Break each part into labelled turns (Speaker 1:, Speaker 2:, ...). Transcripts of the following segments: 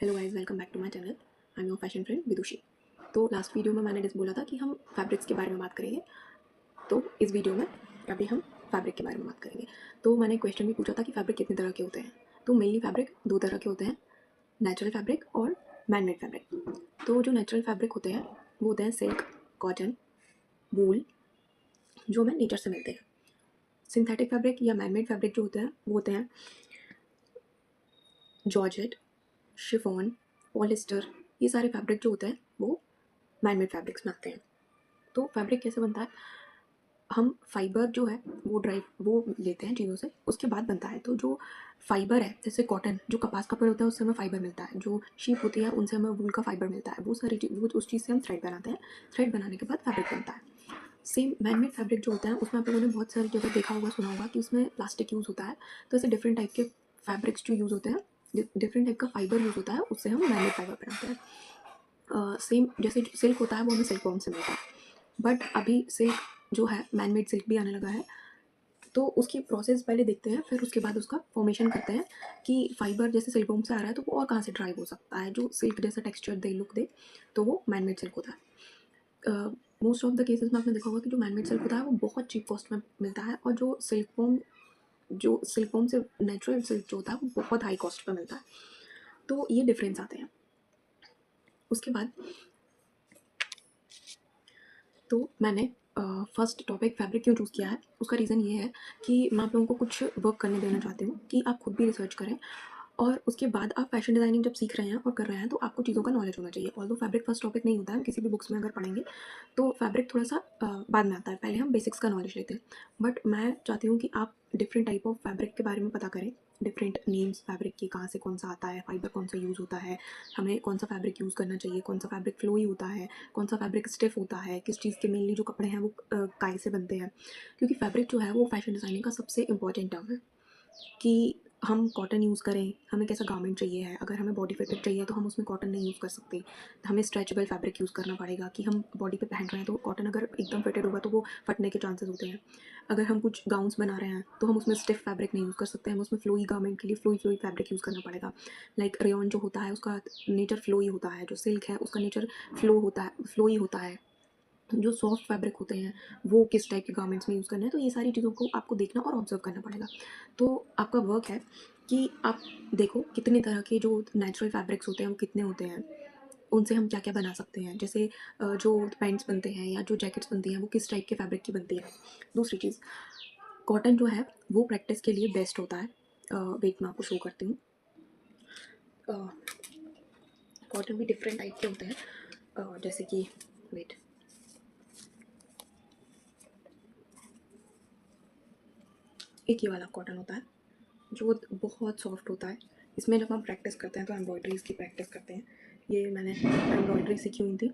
Speaker 1: Hello guys, welcome back to my channel. I am your fashion friend Vidushi. तो last video में मैंने जैसे बोला था कि हम फैब्रिक्स के बारे में बात करेंगे। तो इस वीडियो में अभी हम फैब्रिक के बारे में बात करेंगे। तो मैंने क्वेश्चन भी पूछा था कि फैब्रिक कितने तरह के होते हैं। तो मेनली फैब्रिक दो तरह के होते हैं, नेचुरल फैब्रिक और मैन मेड फैब्रिक। तो जो नेचुरल फैब्रिक होते हैं वो होते हैं सिल्क, कॉटन, वूल, जो हमें नेचर से मिलते हैं। सिंथेटिक फैब्रिक या मैन मेड फैब्रिक जो होते हैं वो होते हैं जॉर्जेट, शिफॉन, पॉलिस्टर। ये सारे फैब्रिक जो होते हैं वो मैन मेड फैब्रिक्स में आते हैं। तो फैब्रिक कैसे बनता है? हम फाइबर जो है वो लेते हैं चीज़ों से, उसके बाद बनता है। तो जो फाइबर है, जैसे कॉटन, जो कपास का पेड़ होता है उससे हमें फाइबर मिलता है, जो शीप होती है उनसे हमें वूल का फाइबर मिलता है। वो सारी चीज़, वो उस चीज़ से हम थ्रेड बनाते हैं। थ्रेड बनाने के बाद फैब्रिक बनता है। सेम मैनमेड फैब्रिक जो होता है उसमें आप लोगों ने बहुत सारी जगह देखा होगा, सुना होगा कि उसमें प्लास्टिक यूज़ होता है। तो ऐसे डिफरेंट टाइप के फैब्रिक्स जो यूज़ होते हैं, डिफरेंट टाइप का फाइबर यूज़ होता है, उससे हम मैनमेड फाइबर बनाते हैं। सेम जैसे सिल्क होता है वो हमें सिल्क वॉर्म से मिलता है। बट अभी सिल्क जो है, मैन मेड सिल्क भी आने लगा है। तो उसकी प्रोसेस पहले देखते हैं, फिर उसके बाद उसका फॉर्मेशन करते हैं कि फाइबर जैसे सिल्क वॉर्म से आ रहा है तो वो और कहाँ से ड्राइव हो सकता है, जो सिल्क जैसा टेक्सचर दे, लुक दे। तो वो मैन मेड सिल्क होता है। मोस्ट ऑफ द केसेस में आपने देखा होगा कि जो मैन मेड सिल्क होता है वो बहुत चीप कॉस्ट में मिलता है, और जो सिल्क वॉर्म से नेचुरल सिल्क जो होता है वो बहुत हाई कॉस्ट पर मिलता है। तो ये डिफरेंस आते हैं। उसके बाद तो मैंने फर्स्ट टॉपिक फैब्रिक क्यों चूज़ किया है, उसका रीज़न ये है कि मैं आप लोगों को कुछ वर्क करने देना चाहती हूँ कि आप खुद भी रिसर्च करें, और उसके बाद आप फैशन डिज़ाइनिंग जब सीख रहे हैं और कर रहे हैं तो आपको चीज़ों का नॉलेज होना चाहिए। ऑल्दो फैब्रिक फर्स्ट टॉपिक नहीं होता है, किसी भी बुक्स में अगर पढ़ेंगे तो फैब्रिक थोड़ा सा बाद में आता है, पहले हम बेसिक्स का नॉलेज लेते हैं। बट मैं चाहती हूँ कि आप डिफरेंट टाइप ऑफ फैब्रिक के बारे में पता करें, डिफरेंट नेम्स फैब्रिक के, कहाँ से कौन सा आता है, फाइबर कौन सा यूज़ होता है, हमें कौन सा फैब्रिक यूज़ करना चाहिए, कौन सा फैब्रिक फ्लोई होता है, कौन सा फैब्रिक स्टिफ होता है, किस चीज़ के मेनली जो कपड़े हैं वो काय से बनते हैं। क्योंकि फैब्रिक जो है वो फैशन डिज़ाइनिंग का सबसे इंपॉर्टेंट टर्म है कि हम कॉटन यूज़ करें, हमें कैसा गारमेंट चाहिए है। अगर हमें बॉडी फिटेड चाहिए तो हम उसमें कॉटन नहीं यूज़ कर सकते, हमें स्ट्रेचेबल फैब्रिक यूज़ करना पड़ेगा कि हम बॉडी पे पहन रहे हैं। तो कॉटन अगर एकदम फिटेड होगा तो वो फटने के चांसेस होते हैं। अगर हम कुछ गाउन्स बना रहे हैं तो हम उसमें स्टिफ फैब्रिक नहीं यूज़ कर सकते, हम उसमें फ्लोई गारमेंट के लिए फ्लोई फ्लोई फैब्रिक यूज़ करना पड़ेगा। लाइक रेयॉन जो होता है उसका नेचर फ्लोई होता है, जो सिल्क है उसका नेचर फ्लोई होता है। जो सॉफ्ट फैब्रिक होते हैं वो किस टाइप के गारमेंट्स में यूज़ करना है। तो ये सारी चीज़ों को आपको देखना और ऑब्जर्व करना पड़ेगा। तो आपका वर्क है कि आप देखो कितने तरह के जो नेचुरल फैब्रिक्स होते हैं वो कितने होते हैं, उनसे हम क्या क्या बना सकते हैं। जैसे जो पैंट्स बनते हैं या जो जैकेट्स बनती हैं वो किस टाइप के फैब्रिक की बनती है। दूसरी चीज़, कॉटन जो है वो प्रैक्टिस के लिए बेस्ट होता है। वेट मैं आपको शो करती हूँ। कॉटन भी डिफरेंट टाइप के होते हैं, जैसे कि वेट, एक ये वाला कॉटन होता है जो बहुत सॉफ्ट होता है। इसमें जब हम प्रैक्टिस करते हैं तो एम्ब्रॉयडरीज की प्रैक्टिस करते हैं। ये मैंने एम्ब्रॉयडरी सीखी हुई थी,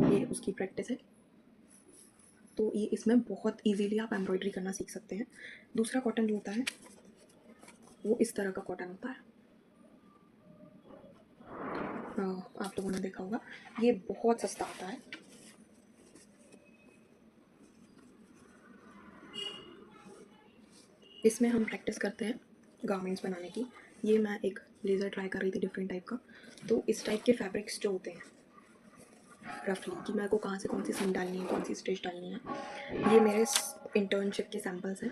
Speaker 1: ये उसकी प्रैक्टिस है। तो ये इसमें बहुत इजीली आप एम्ब्रॉयडरी करना सीख सकते हैं। दूसरा कॉटन जो होता है वो इस तरह का कॉटन होता है। आप लोगों ने देखा होगा, ये बहुत सस्ता आता है। इसमें हम प्रैक्टिस करते हैं गारमेंट्स बनाने की। ये मैं एक ब्लेज़र ट्राई कर रही थी डिफरेंट टाइप का। तो इस टाइप के फैब्रिक्स जो होते हैं रफली कि मेरे को कहाँ से कौन सी सीम डालनी है, कौन सी स्टिच डालनी है, ये मेरे इंटर्नशिप के सैम्पल्स हैं।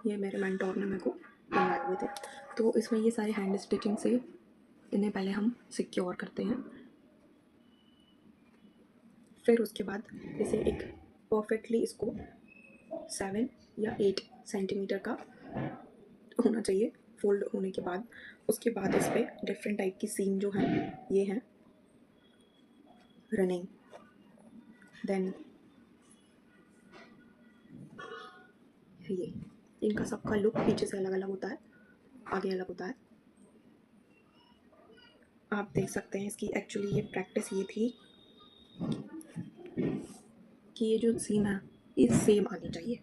Speaker 1: ये मेरे मेंटोर ने मेरे को बनवाए हुए थे। तो इसमें ये सारे हैंड स्टिचिंग से इन्हें पहले हम सिक्योर करते हैं। फिर उसके बाद इसे एक परफेक्टली इसको 7 या 8 सेंटीमीटर का होना चाहिए फोल्ड होने के बाद। उसके बाद इस पर डिफरेंट टाइप की सीम जो है ये है रनिंग। देन ये इनका सबका लुक पीछे से अलग अलग होता है, आगे अलग होता है। आप देख सकते हैं इसकी एक्चुअली ये प्रैक्टिस ये थी कि ये जो सीम है ये सेम आनी चाहिए,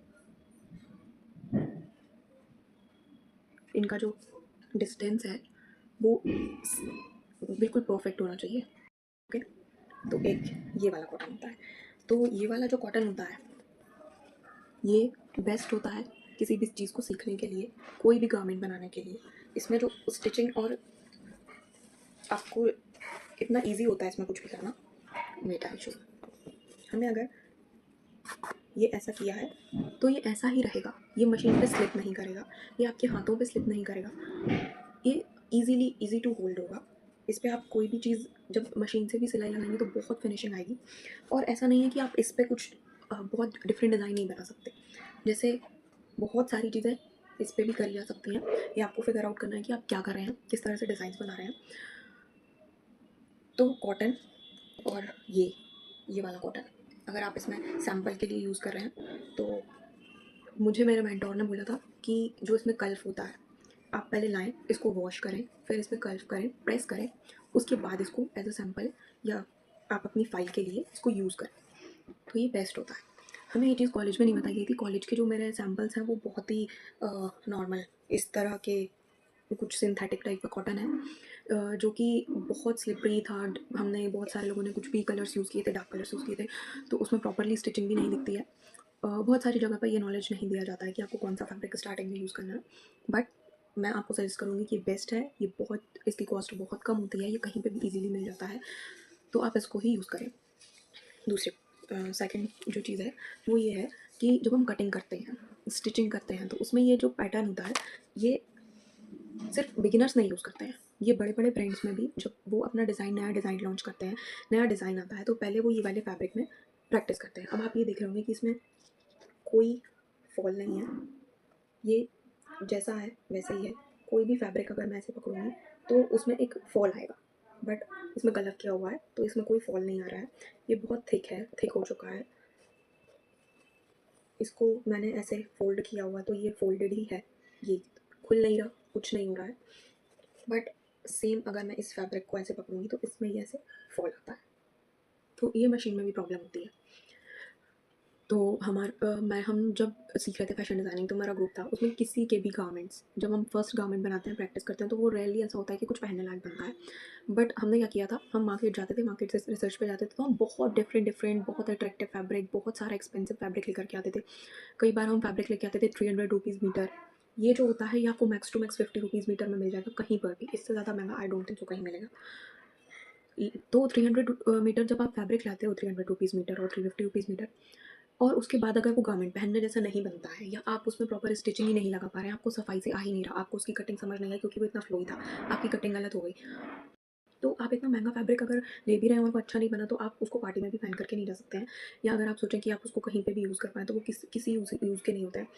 Speaker 1: इनका जो डिस्टेंस है वो बिल्कुल परफेक्ट होना चाहिए। ओके, तो एक ये वाला कॉटन होता है। तो ये वाला जो कॉटन होता है ये बेस्ट होता है किसी भी चीज़ को सीखने के लिए, कोई भी गारमेंट बनाने के लिए। इसमें जो स्टिचिंग और आपको इतना ईजी होता है इसमें कुछ भी करना। वेट आई शो, हमने अगर ये ऐसा किया है तो ये ऐसा ही रहेगा, ये मशीन पे स्लिप नहीं करेगा, ये आपके हाथों पे स्लिप नहीं करेगा, ये ईजी टू होल्ड होगा। इस पे आप कोई भी चीज़ जब मशीन से भी सिलाई लगाएंगे तो बहुत फिनिशिंग आएगी। और ऐसा नहीं है कि आप इस पे कुछ बहुत डिफरेंट डिज़ाइन नहीं बना सकते। जैसे बहुत सारी चीज़ें इस पे भी करी जा सकती हैं, ये आपको फिगर आउट करना है कि आप क्या कर रहे हैं, किस तरह से डिज़ाइन बना रहे हैं। तो कॉटन और ये वाला कॉटन अगर आप इसमें सैम्पल के लिए यूज़ कर रहे हैं तो मुझे मेरे मेंटोर ने बोला था कि जो इसमें कल्फ होता है आप पहले लाएं, इसको वॉश करें, फिर इसमें कल्फ करें, प्रेस करें, उसके बाद इसको एज अ सैम्पल या आप अपनी फ़ाइल के लिए इसको यूज़ करें, तो ये बेस्ट होता है। हमें ये चीज़ कॉलेज में नहीं बताई गई थी। कॉलेज के जो मेरे सैम्पल्स हैं वो बहुत ही नॉर्मल इस तरह के कुछ सिंथेटिक टाइप का कॉटन है, जो कि बहुत स्लिपरी था। हमने बहुत सारे लोगों ने कुछ भी कलर्स यूज़ किए थे, डार्क कलर्स यूज़ किए थे, तो उसमें प्रॉपरली स्टिचिंग भी नहीं दिखती है। बहुत सारी जगह पर ये नॉलेज नहीं दिया जाता है कि आपको कौन सा फैब्रिक स्टार्टिंग में यूज़ करना है, बट मैं आपको सजेस्ट करूँगी कि बेस्ट है ये, बहुत इसकी कॉस्ट बहुत कम होती है, ये कहीं पे भी इजीली मिल जाता है, तो आप इसको ही यूज़ करें। दूसरे सेकंड जो चीज़ है वो ये है कि जब हम कटिंग करते हैं, स्टिचिंग करते हैं, तो उसमें ये जो पैटर्न होता है ये सिर्फ बिगिनर्स नहीं यूज़ करते हैं, ये बड़े बड़े ब्रांड्स में भी जब वो अपना नया डिज़ाइन लॉन्च करते हैं, नया डिज़ाइन आता है, तो पहले वो ये वाले फैब्रिक में प्रैक्टिस करते हैं। अब आप ये देख रहे होंगे कि इसमें कोई फॉल नहीं है, ये जैसा है वैसा ही है। कोई भी फैब्रिक अगर मैं ऐसे पकड़ूंगी तो उसमें एक फॉल आएगा, बट इसमें गलत किया हुआ है तो इसमें कोई फॉल नहीं आ रहा है। ये बहुत थिक है, थिक हो चुका है। इसको मैंने ऐसे फोल्ड किया हुआ तो ये फोल्डेड ही है, ये खुल नहीं रहा, कुछ नहीं हो रहा है। बट सेम अगर मैं इस फैब्रिक को ऐसे पकड़ूंगी तो इसमें ये ऐसे फॉल आता है, तो ये मशीन में भी प्रॉब्लम होती है। तो हम जब सीख रहे थे फैशन डिज़ाइनिंग, तो मेरा ग्रुप था उसमें किसी के भी गारमेंट्स, जब हम फर्स्ट गारमेंट बनाते हैं, प्रैक्टिस करते हैं, तो वो रेयरली ऐसा होता है कि कुछ पहनने लायक बनता है। बट हमने क्या किया था, हम मार्केट जाते थे, मार्केट से रिसर्च पे जाते थे, तो हम बहुत डिफरेंट बहुत अट्रैक्टिव फैब्रिक, बहुत सारा एक्सपेंसिव फैब्रिक लेकर के आते थे। कई बार हम फैब्रिक लेके आते थे 300 रुपीज़ मीटर। ये जो होता है ये आपको max to max 50 rupees metre में मिल जाएगा कहीं पर भी, इससे ज़्यादा महंगा आई डोंट थिंक सो कहीं मिलेगा। तो 300 मीटर जब आप फैब्रिक लाते हो, 300 रुपीज़ मीटर और 350 रुपीज़ मीटर, और उसके बाद अगर वो गारमेंट पहनने जैसा नहीं बनता है, या आप उसमें प्रॉपर स्टिचिंग ही नहीं लगा पा रहे हैं, आपको सफाई से आ ही नहीं रहा, आपको उसकी कटिंग समझ नहीं आई क्योंकि वो इतना फ्लोई था, आपकी कटिंग गलत हो गई, तो आप इतना महंगा फैब्रिक अगर ले भी रहे हैं और वो अच्छा नहीं बना, तो आप उसको पार्टी में भी पहन करके नहीं जा सकते हैं। या अगर आप सोचें कि आप उसको कहीं पे भी यूज़ कर पाएँ, तो वो किसी यूज़ के नहीं होते हैं।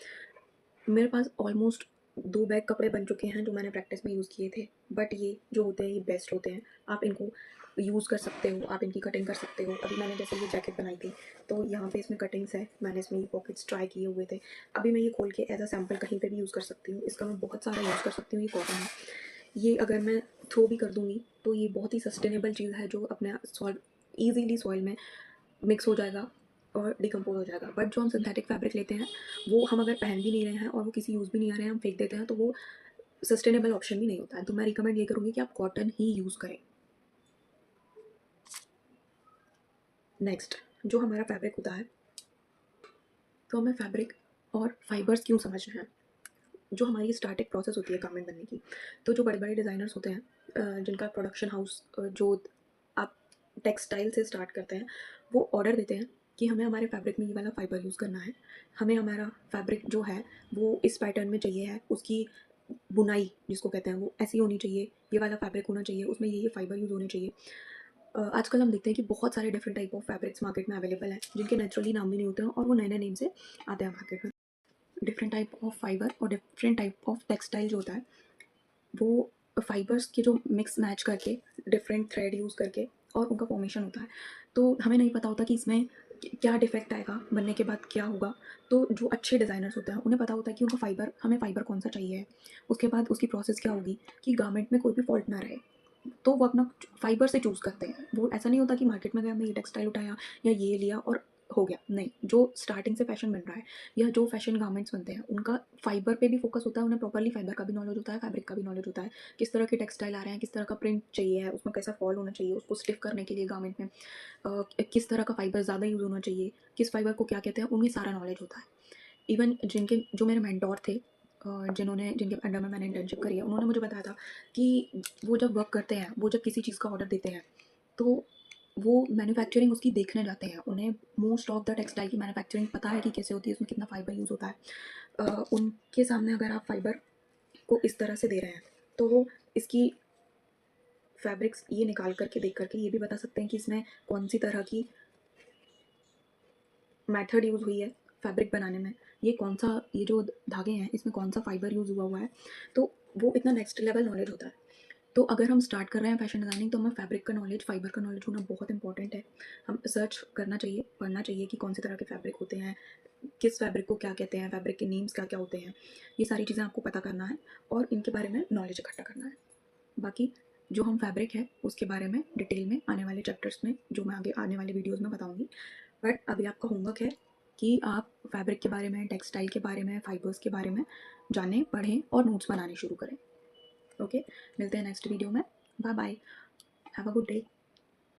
Speaker 1: मेरे पास ऑलमोस्ट 2 बैग कपड़े बन चुके हैं जो मैंने प्रैक्टिस में यूज़ किए थे, बट ये जो होते हैं ये बेस्ट होते हैं। आप इनको यूज़ कर सकते हो, आप इनकी कटिंग कर सकते हो। अभी मैंने जैसे ये जैकेट बनाई थी, तो यहाँ पे इसमें कटिंग्स है, मैंने इसमें ये पॉकेट्स ट्राई किए हुए थे। अभी मैं ये खोल के एज अ सैम्पल कहीं पे भी यूज़ कर सकती हूँ, इसका मैं बहुत सारा यूज़ कर सकती हूँ। ये कॉटन है, ये अगर मैं थ्रो भी कर दूँगी तो ये बहुत ही सस्टेनेबल चीज़ है, जो अपने सॉइल ईज़िली सॉइल में मिक्स हो जाएगा और डिकम्पोज हो जाएगा। बट जो हम सिंथेटिक फैब्रिक लेते हैं, वो हम अगर पहन भी नहीं रहे हैं और वो किसी यूज़ भी नहीं आ रहे हैं, हम फेंक देते हैं, तो वो सस्टेनेबल ऑप्शन भी नहीं होता है। तो मैं रिकमेंड ये करूँगी कि आप कॉटन ही यूज़ करें। नेक्स्ट, जो हमारा फैब्रिक होता है, तो हमें फैब्रिक और फाइबर्स क्यों समझना है। जो हमारी स्टार्टिंग प्रोसेस होती है गारमेंट बनने की, तो जो बड़े बड़े डिज़ाइनर्स होते हैं, जिनका प्रोडक्शन हाउस, जो आप टेक्सटाइल से स्टार्ट करते हैं, वो ऑर्डर देते हैं कि हमें हमारे फैब्रिक में ये वाला फ़ाइबर यूज़ करना है, हमें हमारा फैब्रिक जो है वो इस पैटर्न में चाहिए है, उसकी बुनाई जिसको कहते हैं वो ऐसी होनी चाहिए, ये वाला फैब्रिक होना चाहिए, उसमें ये फ़ाइबर यूज़ होने चाहिए। आजकल हम देखते हैं कि बहुत सारे different type of fabrics market में अवेलेबल हैं, जिनके नेचुरली नाम भी नहीं होते हैं और वो नए नए नेम से आते हैं मार्केट में। डिफरेंट टाइप ऑफ फाइबर और डिफरेंट टाइप ऑफ टेक्सटाइल जो होता है, वो फाइबर्स के जो मिक्स मैच करके, डिफरेंट थ्रेड यूज़ करके, और उनका फॉर्मेशन होता है। तो हमें नहीं पता होता कि इसमें क्या डिफेक्ट आएगा, बनने के बाद क्या होगा। तो जो अच्छे डिज़ाइनर्स होते हैं उन्हें पता होता है कि उनका फ़ाइबर, हमें फ़ाइबर कौन सा चाहिए है, उसके बाद उसकी प्रोसेस क्या होगी कि गारमेंट में कोई भी फॉल्ट ना रहे, तो वो अपना फाइबर से चूज़ करते हैं। वो ऐसा नहीं होता कि मार्केट में गए, हमने ये टेक्सटाइल उठाया या ये लिया और हो गया, नहीं। जो स्टार्टिंग से फैशन बन रहा है या जो फैशन गारमेंट्स बनते हैं, उनका फाइबर पे भी फोकस होता है, उन्हें प्रॉपर्ली फाइबर का भी नॉलेज होता है, फैब्रिक का भी नॉलेज होता है, किस तरह के टेक्सटाइल आ रहे हैं, किस तरह का प्रिंट चाहिए है, उसमें कैसा फॉल होना चाहिए, उसको स्टिफ करने के लिए गारमेंट में किस तरह का फाइबर ज़्यादा यूज़ होना चाहिए, किस फाइबर को क्या कहते हैं, उन्हें सारा नॉलेज होता है। इवन जिनके जो मेरे मेंटोर थे, जिन्होंने जिनके अंडर में मैंने इंटर्नशिप करी है, उन्होंने मुझे बताया था कि वो जब वर्क करते हैं, वो जब किसी चीज़ का ऑर्डर देते हैं, तो वो मैन्युफैक्चरिंग उसकी देखने जाते हैं। उन्हें मोस्ट ऑफ द टेक्सटाइल की मैन्युफैक्चरिंग पता है कि कैसे होती है, उसमें कितना फाइबर यूज़ होता है। उनके सामने अगर आप फाइबर को इस तरह से दे रहे हैं, तो वो इसकी फैब्रिक्स ये निकाल करके देख करके ये भी बता सकते हैं कि इसमें कौन सी तरह की मेथड यूज़ हुई है फैब्रिक बनाने में, ये कौन सा, ये जो धागे हैं इसमें कौन सा फाइबर यूज़ हुआ है। तो वो इतना नेक्स्ट लेवल नॉलेज होता है। तो अगर हम स्टार्ट कर रहे हैं फैशन डिज़ाइनिंग, तो हमें फैब्रिक का नॉलेज, फाइबर का नॉलेज होना बहुत इंपॉर्टेंट है। हम सर्च करना चाहिए, पढ़ना चाहिए कि कौन सी तरह के फैब्रिक होते हैं, किस फैब्रिक को क्या कहते हैं, फैब्रिक के नेम्स क्या क्या होते हैं। ये सारी चीज़ें आपको पता करना है और इनके बारे में नॉलेज इकट्ठा करना है। बाकी जो हम फैब्रिक है उसके बारे में डिटेल में आने वाले चैप्टर्स में, जो मैं आगे आने वाले वीडियोज़ में बताऊँगी। बट अभी आपका होमवर्क है कि आप फैब्रिक के बारे में, टेक्सटाइल के बारे में, फाइबर्स के बारे में जानें, पढ़ें और नोट्स बनाने शुरू करें। ओके, मिलते हैं नेक्स्ट वीडियो में। Bye bye, have a good day.